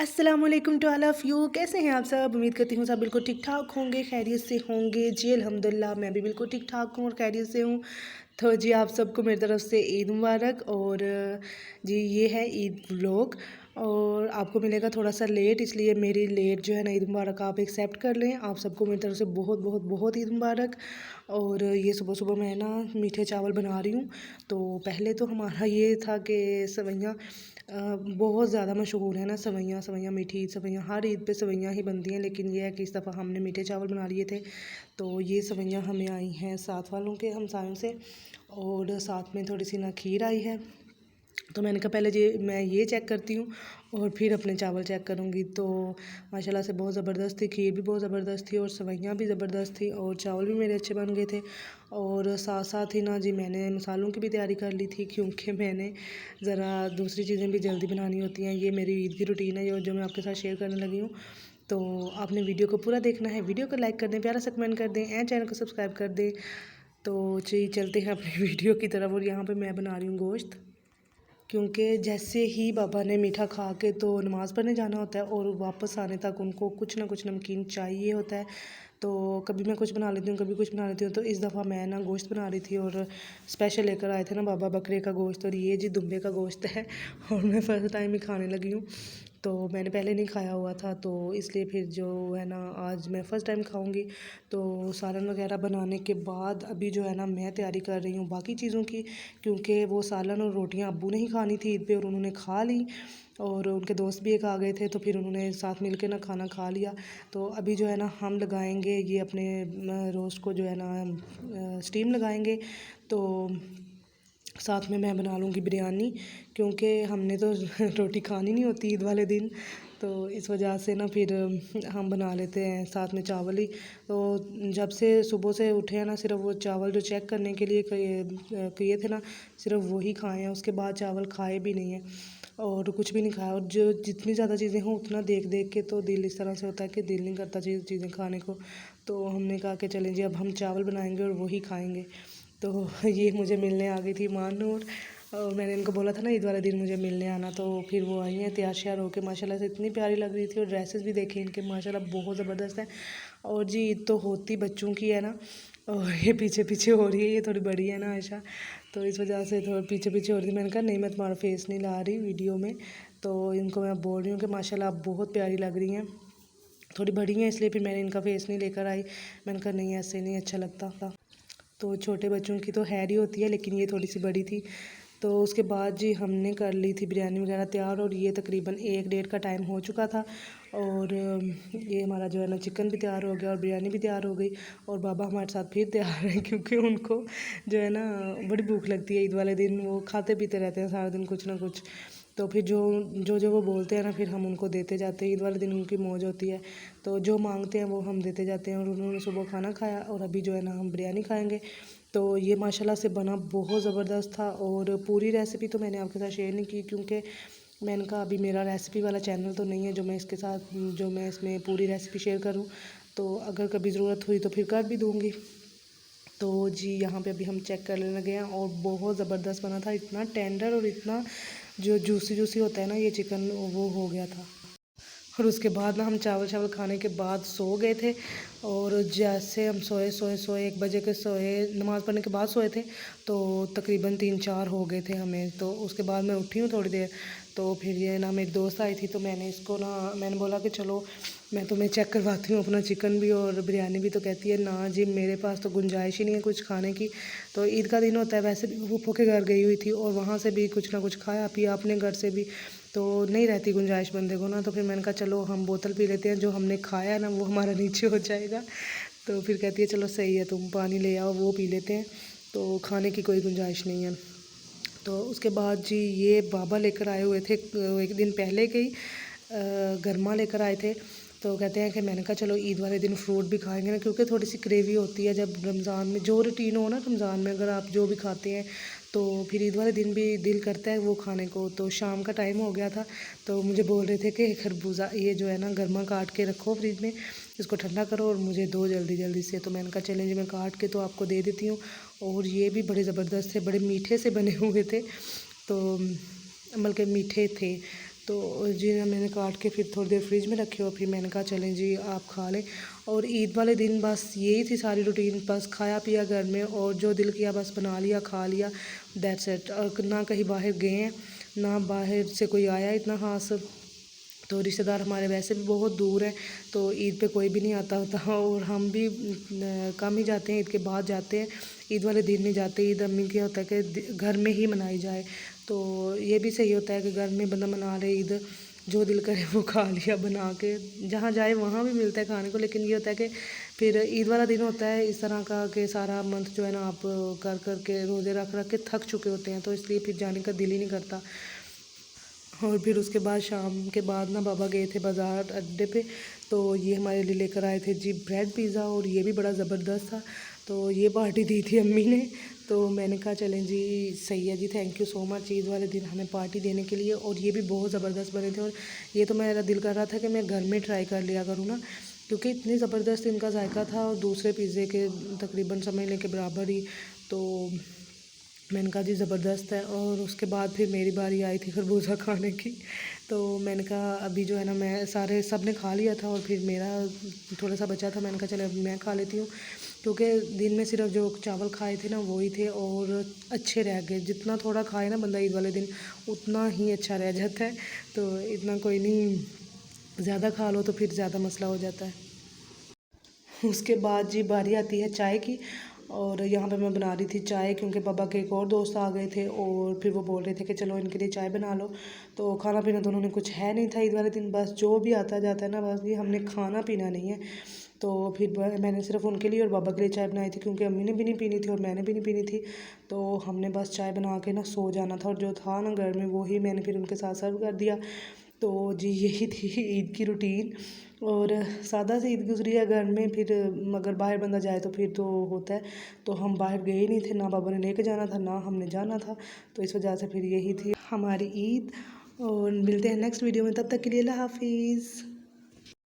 अस्सलाम वालेकुम to all of you. कैसे हैं आप सब? उम्मीद करती हूँ सब बिल्कुल ठीक-ठाक होंगे, खैरियत से होंगे। जी अल्हम्दुलिल्लाह मैं भी बिल्कुल ठीक-ठाक हूँ और खैरियत से हूँ। तो जी आप सबको मेरी तरफ़ से ईद मुबारक। और जी ये है ईद व्लॉग और आपको मिलेगा थोड़ा-सा लेट, इसलिए मेरी लेट जो है ना ईद मुबारक आप एक्सेप्ट कर लें। आप सबको मेरी तरफ़ से बहुत बहुत बहुत ईद मुबारक। और ये सुबह-सुबह मैं ना मीठे चावल बना रही हूँ। तो पहले तो हमारा ये था कि सेवइयाँ बहुत ज़्यादा मशहूर है ना, सेवइयाँ सेवइयाँ मीठी सेवइयाँ, हर ईद पे सेवइयाँ ही बनती हैं। लेकिन ये है कि इस दफ़ा हमने मीठे चावल बना लिए थे। तो ये सेवइयाँ हमें आई हैं साथ वालों के हमसायों से और साथ में थोड़ी सी ना खीर आई है। तो मैंने कहा पहले मैं ये चेक करती हूँ और फिर अपने चावल चेक करूँगी। तो माशाल्लाह से बहुत ज़बरदस्त थी, खीर भी बहुत ज़बरदस्त थी और सेवइयाँ भी ज़बरदस्त थी और चावल भी मेरे अच्छे बन गए थे। और साथ साथ ही ना जी मैंने मसालों की भी तैयारी कर ली थी, क्योंकि मैंने ज़रा दूसरी चीज़ें भी जल्दी बनानी होती हैं। ये मेरी ईद की रूटीन है जो मैं आपके साथ शेयर करने लगी हूँ। तो आपने वीडियो को पूरा देखना है, वीडियो को लाइक कर दें, प्यारा सा कमेंट कर दें एंड चैनल को सब्सक्राइब कर दें। तो चलिए चलते हैं अपनी वीडियो की तरफ। और यहाँ पर मैं बना रही हूँ गोश्त, क्योंकि जैसे ही बाबा ने मीठा खा के तो नमाज़ पढ़ने जाना होता है और वापस आने तक उनको कुछ ना कुछ नमकीन चाहिए होता है। तो कभी मैं कुछ बना लेती हूँ, कभी कुछ बना लेती हूँ। तो इस दफ़ा मैं ना गोश्त बना रही थी और स्पेशल लेकर आए थे ना बाबा बकरे का गोश्त, और ये जी दुम्बे का गोश्त है और मैं फ़र्स्ट टाइम ही खाने लगी हूँ। तो मैंने पहले नहीं खाया हुआ था, तो इसलिए फिर जो है ना आज मैं फ़र्स्ट टाइम खाऊंगी। तो सालन वगैरह बनाने के बाद अभी जो है ना मैं तैयारी कर रही हूँ बाकी चीज़ों की, क्योंकि वो सालन और रोटियाँ अब्बू ने ही खानी थी ईद पे और उन्होंने खा ली। और उनके दोस्त भी एक आ गए थे, तो फिर उन्होंने साथ मिल के ना खाना खा लिया। तो अभी जो है ना हम लगाएंगे ये अपने रोस्ट को जो है ना स्टीम लगाएंगे। तो साथ में मैं बना लूँगी बिरयानी, क्योंकि हमने तो रोटी खानी नहीं होती ईद वाले दिन। तो इस वजह से ना फिर हम बना लेते हैं साथ में चावल ही। तो जब से सुबह से उठे हैं ना, सिर्फ वो चावल जो चेक करने के लिए किए थे ना, सिर्फ वही खाए हैं। उसके बाद चावल खाए भी नहीं हैं और कुछ भी नहीं खाया। और जो जितनी ज़्यादा चीज़ें हों उतना देख देख के तो दिल इस तरह से होता है कि दिल नहीं करता चीज़ें खाने को। तो हमने कहा कि चलें जी अब हम चावल बनाएंगे और वही खाएंगे। तो ये मुझे मिलने आ गई थी मानूर, और मैंने इनको बोला था ना ईद वाले दिन मुझे मिलने आना। तो फिर वो आई हैं तैयार श्यार होकर, माशाल्लाह से इतनी प्यारी लग रही थी। और ड्रेसेस भी देखे इनके माशाल्लाह बहुत ज़बरदस्त है। और जी ईद तो होती बच्चों की है ना, और ये पीछे पीछे हो रही है, ये थोड़ी बड़ी है ना आयशा, तो इस वजह से थोड़ा पीछे पीछे हो रही थी। मैंने कहा नहीं मैं तुम्हारा फेस नहीं ला रही वीडियो में। तो इनको मैं बोल रही हूँ कि माशाल्लाह आप बहुत प्यारी लग रही हैं। थोड़ी बड़ी हैं इसलिए फिर मैंने इनका फेस नहीं लेकर आई। मैंने कहा नहीं ऐसे नहीं अच्छा लगता। तो छोटे बच्चों की तो हैर ही होती है, लेकिन ये थोड़ी सी बड़ी थी। तो उसके बाद जी हमने कर ली थी बिरयानी वगैरह तैयार, और ये तकरीबन 1 डेढ़ का टाइम हो चुका था। और ये हमारा जो है ना चिकन भी तैयार हो गया और बिरयानी भी तैयार हो गई। और बाबा हमारे साथ फिर तैयार हैं, क्योंकि उनको जो है ना बड़ी भूख लगती है ईद वाले दिन। वो खाते पीते रहते हैं सारा दिन कुछ ना कुछ। तो फिर जो वो बोलते हैं ना फिर हम उनको देते जाते हैं। ईद वाले दिन उनकी मौज होती है, तो जो मांगते हैं वो हम देते जाते हैं। और उन्होंने सुबह खाना खाया और अभी जो है ना हम बिरयानी खाएंगे। तो ये माशाल्लाह से बना बहुत ज़बरदस्त था। और पूरी रेसिपी तो मैंने आपके साथ शेयर नहीं की, क्योंकि मैंने कहा अभी मेरा रेसिपी वाला चैनल तो नहीं है जो मैं इसमें पूरी रेसिपी शेयर करूं। तो अगर कभी ज़रूरत हुई तो फिर कर भी दूँगी। तो जी यहाँ पे अभी हम चेक करने लगे हैं और बहुत ज़बरदस्त बना था, इतना टेंडर और इतना जो जूसी जूसी होता है ना ये चिकन, वो हो गया था। और उसके बाद ना हम चावल चावल खाने के बाद सो गए थे। और जैसे हम सोए 1 बजे के सोए, नमाज़ पढ़ने के बाद सोए थे। तो तकरीबन 3-4 हो गए थे हमें। तो उसके बाद मैं उठी हूँ थोड़ी देर। तो फिर ये ना मेरी दोस्त आई थी, तो मैंने बोला कि चलो मैं तुम्हें चेक करवाती हूँ अपना चिकन भी और बिरयानी भी। तो कहती है ना जी मेरे पास तो गुंजाइश ही नहीं है कुछ खाने की। तो ईद का दिन होता है, वैसे भी फूफो के घर गई हुई थी और वहाँ से भी कुछ ना कुछ खाया पिया, अपने घर से भी तो नहीं रहती गुंजाइश बंदे को ना। तो फिर मैंने कहा चलो हम बोतल पी लेते हैं, जो हमने खाया है ना वो हमारा नीचे हो जाएगा। तो फिर कहती है चलो सही है तुम पानी ले आओ वो पी लेते हैं, तो खाने की कोई गुंजाइश नहीं है। तो उसके बाद जी ये बाबा लेकर आए हुए थे, एक दिन पहले के ही गरमा लेकर आए थे। तो कहते हैं कि मैंने कहा चलो ईद वाले दिन फ्रूट भी खाएंगे ना, क्योंकि थोड़ी सी क्रेवी होती है जब रमज़ान में जो रूटीन हो ना, रमज़ान में अगर आप जो भी खाते हैं तो फिर ईद वाले दिन भी दिल करता है वो खाने को। तो शाम का टाइम हो गया था, तो मुझे बोल रहे थे कि खरबूजा ये जो है ना गरमा काट के रखो फ्रिज में, इसको ठंडा करो और मुझे दो जल्दी जल्दी से। तो मैंने कहा चलें जी मैं काट के तो आपको दे देती हूँ। और ये भी बड़े ज़बरदस्त थे, बड़े मीठे से बने हुए थे। तो बल्कि मीठे थे। तो जी ना मैंने काट के फिर थोड़ी देर फ्रिज में रखे और फिर मैंने कहा चलें जी आप खा लें। और ईद वाले दिन बस यही थी सारी रूटीन, बस खाया पिया घर में और जो दिल किया बस बना लिया खा लिया, दैट्स इट। और ना कहीं बाहर गए हैं, ना बाहर से कोई आया इतना ख़ास। तो रिश्तेदार हमारे वैसे भी बहुत दूर हैं, तो ईद पे कोई भी नहीं आता होता और हम भी कम ही जाते हैं, ईद के बाद जाते हैं, ईद वाले दिन नहीं जाते। ईद अम्मी क्या होता है कि घर में ही मनाई जाए, तो ये भी सही होता है कि घर में बंदा मना ले ईद, जो दिल करे वो खा लिया बना के। जहाँ जाए वहाँ भी मिलता है खाने को, लेकिन ये होता है कि फिर ईद वाला दिन होता है इस तरह का कि सारा मंथ जो है ना आप कर कर के रोज़े रख रख के थक चुके होते हैं, तो इसलिए फिर जाने का दिल ही नहीं करता। और फिर उसके बाद शाम के बाद ना बाबा गए थे बाज़ार अड्डे पे, तो ये हमारे लिए लेकर आए थे जी ब्रेड पिज़्ज़ा, और ये भी बड़ा ज़बरदस्त था। तो ये पार्टी दी थी अम्मी ने, तो मैंने कहा चलें जी सही है जी, thank you so much Eid वाले दिन हमें पार्टी देने के लिए। और ये भी बहुत ज़बरदस्त बने थे, और ये तो मेरा दिल कर रहा था कि मैं घर में ट्राई कर लिया करूँ ना, क्योंकि इतनी ज़बरदस्त इनका जायका था और दूसरे पिज़्ज़े के तकरीबन समझ लें के बराबर ही। तो मैंने कहा जी ज़बरदस्त है। और उसके बाद फिर मेरी बारी आई थी खरबूजा खाने की, तो मैंने कहा अभी जो है ना मैं सब ने खा लिया था और फिर मेरा थोड़ा सा बचा था, मैंने कहा चलो अभी मैं खा लेती हूँ, क्योंकि दिन में सिर्फ जो चावल खाए थे ना वही थे और अच्छे रह गए। जितना थोड़ा खाए ना बंदा ईद वाले दिन उतना ही अच्छा रह जाता है, तो इतना कोई नहीं, ज़्यादा खा लो तो फिर ज़्यादा मसला हो जाता है। उसके बाद जी बारी आती है चाय की, और यहाँ पे मैं बना रही थी चाय, क्योंकि पापा के एक और दोस्त आ गए थे और फिर वो बोल रहे थे कि चलो इनके लिए चाय बना लो। तो खाना पीना दोनों ने कुछ है नहीं था ईद वाले दिन, बस जो भी आता जाता है ना बस ये हमने खाना पीना नहीं है। तो फिर मैंने सिर्फ उनके लिए और बाबा के लिए चाय बनाई थी, क्योंकि अम्मी ने भी नहीं पीनी थी और मैंने भी नहीं पीनी थी। तो हमने बस चाय बना के ना सो जाना था, और जो था ना घर में वही मैंने फिर उनके साथ सर्व कर दिया। तो जी यही थी ईद की रूटीन, और सादा से ईद गुजरी है घर में। फिर अगर बाहर बंदा जाए तो फिर तो होता है, तो हम बाहर गए नहीं थे, ना बाबा ने लेके जाना था ना हमने जाना था, तो इस वजह से फिर यही थी हमारी ईद। और मिलते हैं नेक्स्ट वीडियो में, तब तक के लिए अल्लाह हाफिज़।